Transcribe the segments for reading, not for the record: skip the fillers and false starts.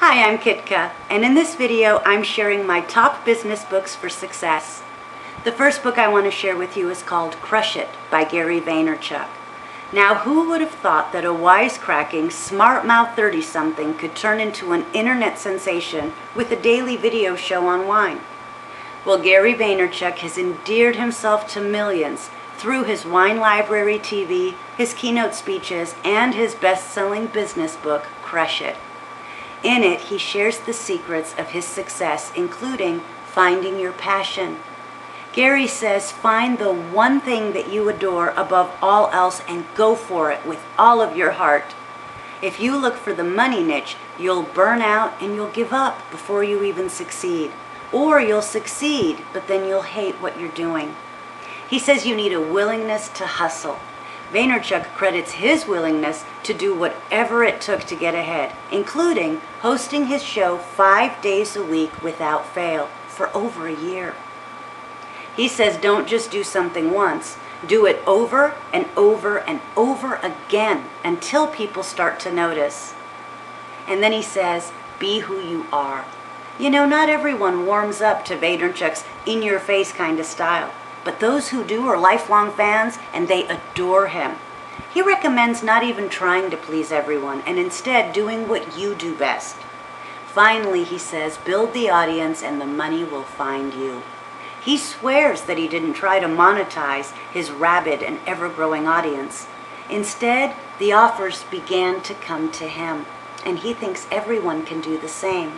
Hi, I'm Kitka, and in this video I'm sharing my top business books for success. The first book I want to share with you is called Crush It by Gary Vaynerchuk. Now, who would have thought that a wisecracking, smart-mouth 30-something could turn into an internet sensation with a daily video show on wine? Well, Gary Vaynerchuk has endeared himself to millions through his Wine Library TV, his keynote speeches, and his best-selling business book, Crush It. In it, he shares the secrets of his success, including finding your passion. Gary says, find the one thing that you adore above all else and go for it with all of your heart. If you look for the money niche, you'll burn out and you'll give up before you even succeed. Or you'll succeed, but then you'll hate what you're doing. He says you need a willingness to hustle. Vaynerchuk credits his willingness to do whatever it took to get ahead, including hosting his show 5 days a week without fail for over a year. He says don't just do something once, do it over and over and over again until people start to notice. And then he says, be who you are. You know, not everyone warms up to Vaynerchuk's in-your-face kind of style. But those who do are lifelong fans, and they adore him. He recommends not even trying to please everyone, and instead doing what you do best. Finally, he says, build the audience and the money will find you. He swears that he didn't try to monetize his rabid and ever-growing audience. Instead, the offers began to come to him, and he thinks everyone can do the same.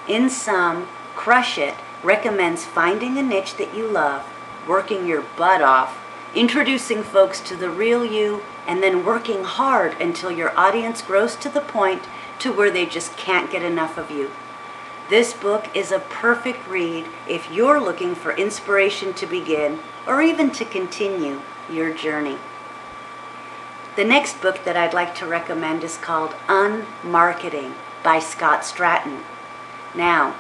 In sum, Crush It recommends finding a niche that you love, working your butt off, introducing folks to the real you, and then working hard until your audience grows to the point to where they just can't get enough of you. This book is a perfect read if you're looking for inspiration to begin or even to continue your journey. The next book that I'd like to recommend is called Unmarketing by Scott Stratten. Now,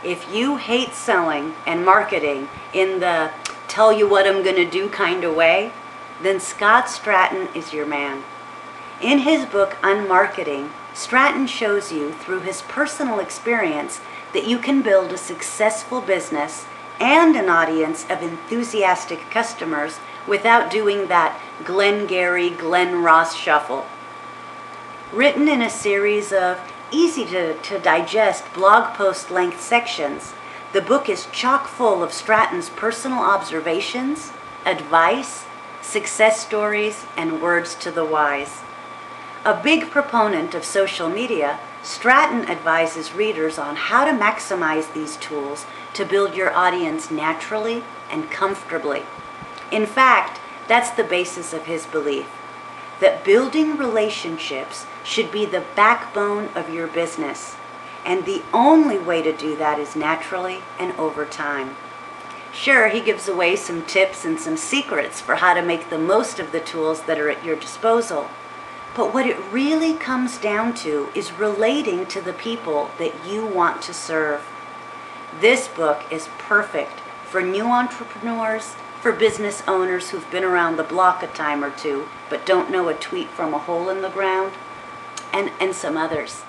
if you hate selling and marketing in the tell you what I'm going to do kind of way, then Scott Stratten is your man. In his book Unmarketing, Stratten shows you through his personal experience that you can build a successful business and an audience of enthusiastic customers without doing that Glenn Gary, Glenn Ross shuffle. Written in a series of easy to digest blog post length sections, the book is chock full of Stratten's personal observations, advice, success stories, and words to the wise. A big proponent of social media, Stratten advises readers on how to maximize these tools to build your audience naturally and comfortably. In fact, that's the basis of his belief, that building relationships should be the backbone of your business. And the only way to do that is naturally and over time. Sure, he gives away some tips and some secrets for how to make the most of the tools that are at your disposal. But what it really comes down to is relating to the people that you want to serve. This book is perfect for new entrepreneurs, for business owners who've been around the block a time or two but don't know a tweet from a hole in the ground, and some others.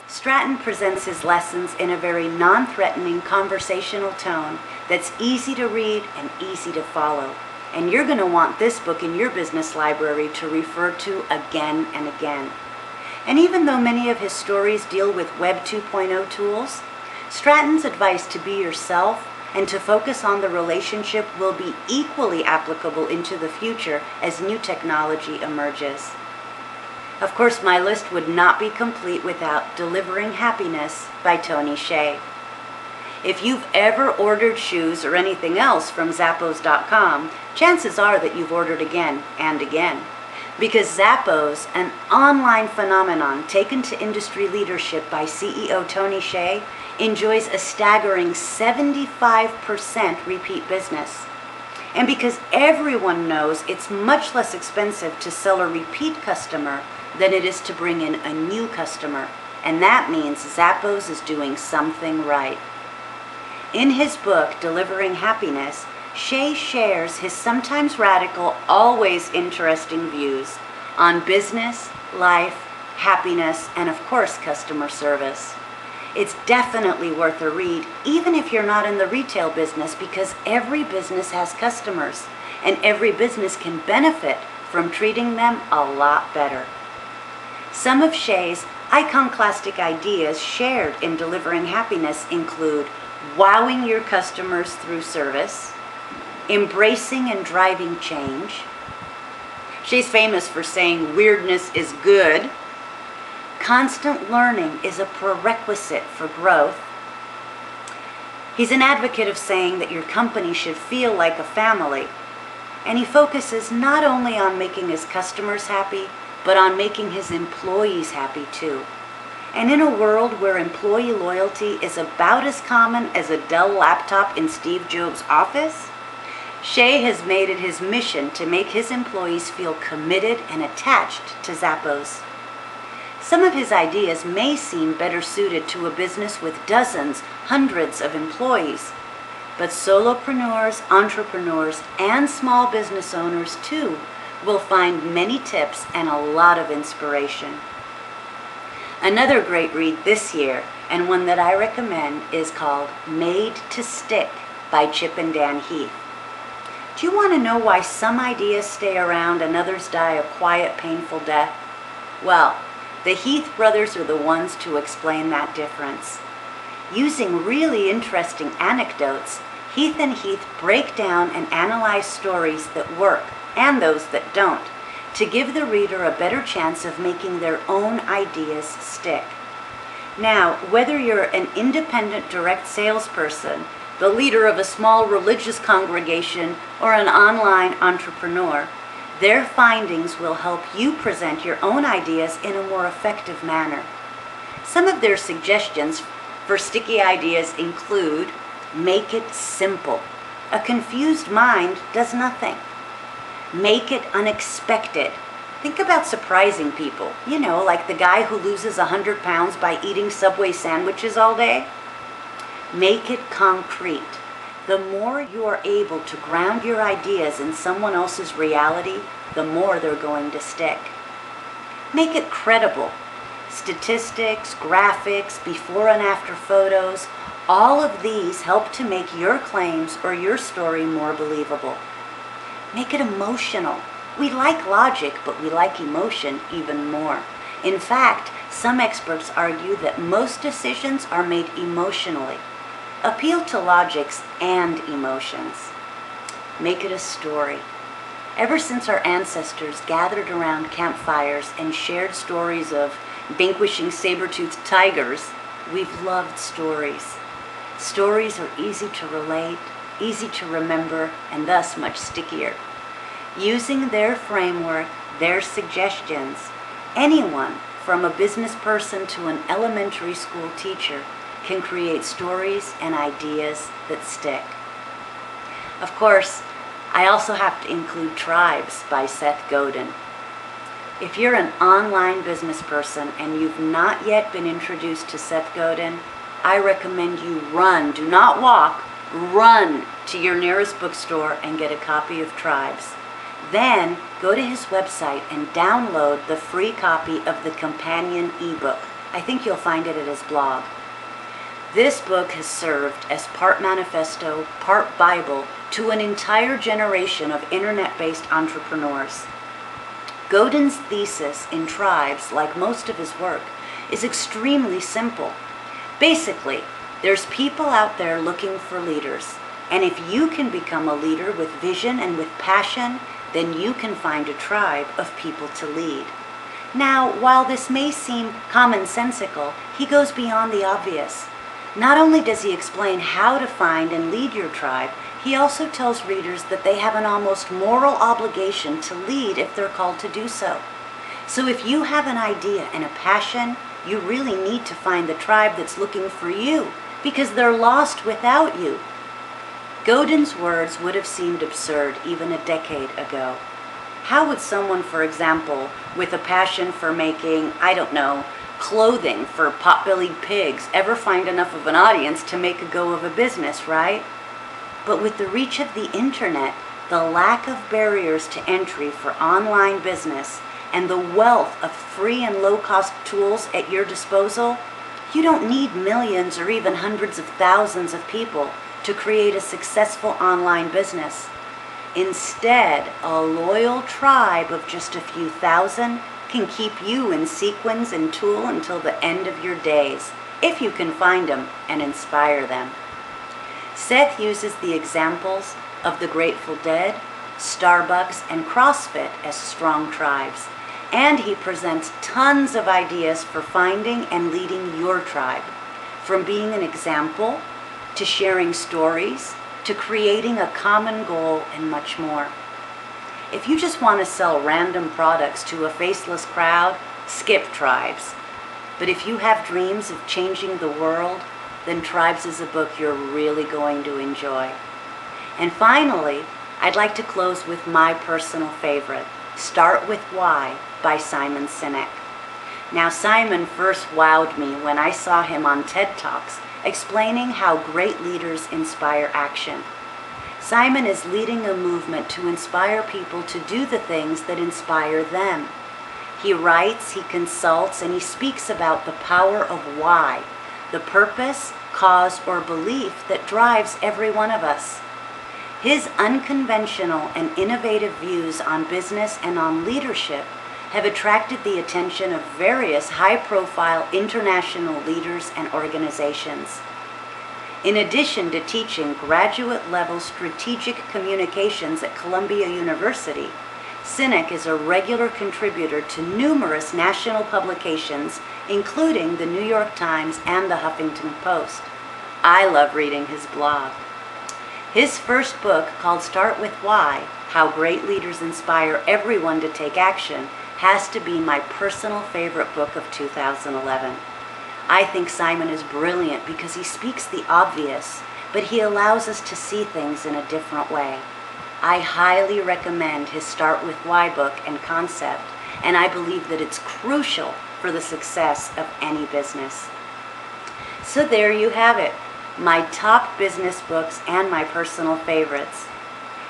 Stratten presents his lessons in a very non-threatening conversational tone that's easy to read and easy to follow. And you're going to want this book in your business library to refer to again and again. And even though many of his stories deal with Web 2.0 tools, Stratten's advice to be yourself and to focus on the relationship will be equally applicable into the future as new technology emerges. Of course, my list would not be complete without Delivering Happiness by Tony Hsieh. If you've ever ordered shoes or anything else from Zappos.com, chances are that you've ordered again and again. Because Zappos, an online phenomenon taken to industry leadership by CEO Tony Hsieh, enjoys a staggering 75% repeat business. And because everyone knows it's much less expensive to sell a repeat customer than it is to bring in a new customer. And that means Zappos is doing something right. In his book, Delivering Happiness, Hsieh shares his sometimes radical, always interesting views on business, life, happiness, and of course, customer service. It's definitely worth a read, even if you're not in the retail business, because every business has customers, and every business can benefit from treating them a lot better. Some of Shay's iconoclastic ideas shared in delivering happiness include wowing your customers through service, embracing and driving change. She's famous for saying weirdness is good. Constant learning is a prerequisite for growth. He's an advocate of saying that your company should feel like a family, and he focuses not only on making his customers happy, but on making his employees happy too. And in a world where employee loyalty is about as common as a Dell laptop in Steve Jobs' office, Shay has made it his mission to make his employees feel committed and attached to Zappos. Some of his ideas may seem better suited to a business with dozens, hundreds of employees, but solopreneurs, entrepreneurs, and small business owners too will find many tips and a lot of inspiration. Another great read this year, and one that I recommend, is called Made to Stick by Chip and Dan Heath. Do you want to know why some ideas stay around and others die a quiet, painful death? Well, the Heath brothers are the ones to explain that difference. Using really interesting anecdotes, Heath and Heath break down and analyze stories that work and those that don't, to give the reader a better chance of making their own ideas stick. Now, whether you're an independent direct salesperson, the leader of a small religious congregation, or an online entrepreneur, their findings will help you present your own ideas in a more effective manner. Some of their suggestions for sticky ideas include: make it simple. A confused mind does nothing. Make it unexpected. Think about surprising people. You know, like the guy who loses 100 pounds by eating Subway sandwiches all day. Make it concrete. The more you are able to ground your ideas in someone else's reality, the more they're going to stick. Make it credible. Statistics, graphics, before and after photos, all of these help to make your claims or your story more believable. Make it emotional. We like logic, but we like emotion even more. In fact, some experts argue that most decisions are made emotionally. Appeal to logics and emotions. Make it a story. Ever since our ancestors gathered around campfires and shared stories of vanquishing saber-toothed tigers, we've loved stories. Stories are easy to relate, easy to remember, and thus much stickier. Using their framework, their suggestions, anyone from a business person to an elementary school teacher can create stories and ideas that stick. Of course, I also have to include Tribes by Seth Godin. If you're an online business person and you've not yet been introduced to Seth Godin, I recommend you run, do not walk, run to your nearest bookstore and get a copy of Tribes. Then go to his website and download the free copy of the companion ebook. I think you'll find it at his blog. This book has served as part manifesto, part Bible to an entire generation of internet-based entrepreneurs. Godin's thesis in Tribes, like most of his work, is extremely simple. Basically, there's people out there looking for leaders, and if you can become a leader with vision and with passion, then you can find a tribe of people to lead. Now, while this may seem commonsensical, he goes beyond the obvious. Not only does he explain how to find and lead your tribe, he also tells readers that they have an almost moral obligation to lead if they're called to do so. So if you have an idea and a passion, you really need to find the tribe that's looking for you, because they're lost without you. Godin's words would have seemed absurd even a decade ago. How would someone, for example, with a passion for making, clothing for pot-bellied pigs ever find enough of an audience to make a go of a business, right? But with the reach of the internet, the lack of barriers to entry for online business, and the wealth of free and low-cost tools at your disposal, You don't need millions or even hundreds of thousands of people to create a successful online business. Instead, a loyal tribe of just a few thousand can keep you in sequence and tool until the end of your days, if you can find them and inspire them. Seth uses the examples of the Grateful Dead, Starbucks, and CrossFit as strong tribes, and he presents tons of ideas for finding and leading your tribe, from being an example, to sharing stories, to creating a common goal, and much more. If you just want to sell random products to a faceless crowd, skip Tribes. But if you have dreams of changing the world, then Tribes is a book you're really going to enjoy. And finally, I'd like to close with my personal favorite, Start With Why by Simon Sinek. Now, Simon first wowed me when I saw him on TED Talks explaining how great leaders inspire action. Simon is leading a movement to inspire people to do the things that inspire them. He writes, he consults, and he speaks about the power of why, the purpose, cause, or belief that drives every one of us. His unconventional and innovative views on business and on leadership have attracted the attention of various high-profile international leaders and organizations. In addition to teaching graduate-level strategic communications at Columbia University, Sinek is a regular contributor to numerous national publications, including the New York Times and the Huffington Post. I love reading his blog. His first book, called Start With Why, How Great Leaders Inspire Everyone to Take Action, has to be my personal favorite book of 2011. I think Simon is brilliant because he speaks the obvious, but he allows us to see things in a different way. I highly recommend his Start With Why book and concept, and I believe that it's crucial for the success of any business. So there you have it, my top business books and my personal favorites.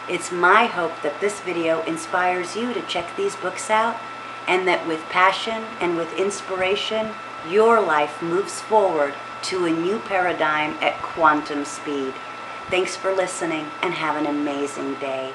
It's my hope that this video inspires you to check these books out, and that with passion and with inspiration, your life moves forward to a new paradigm at quantum speed. Thanks for listening, and have an amazing day.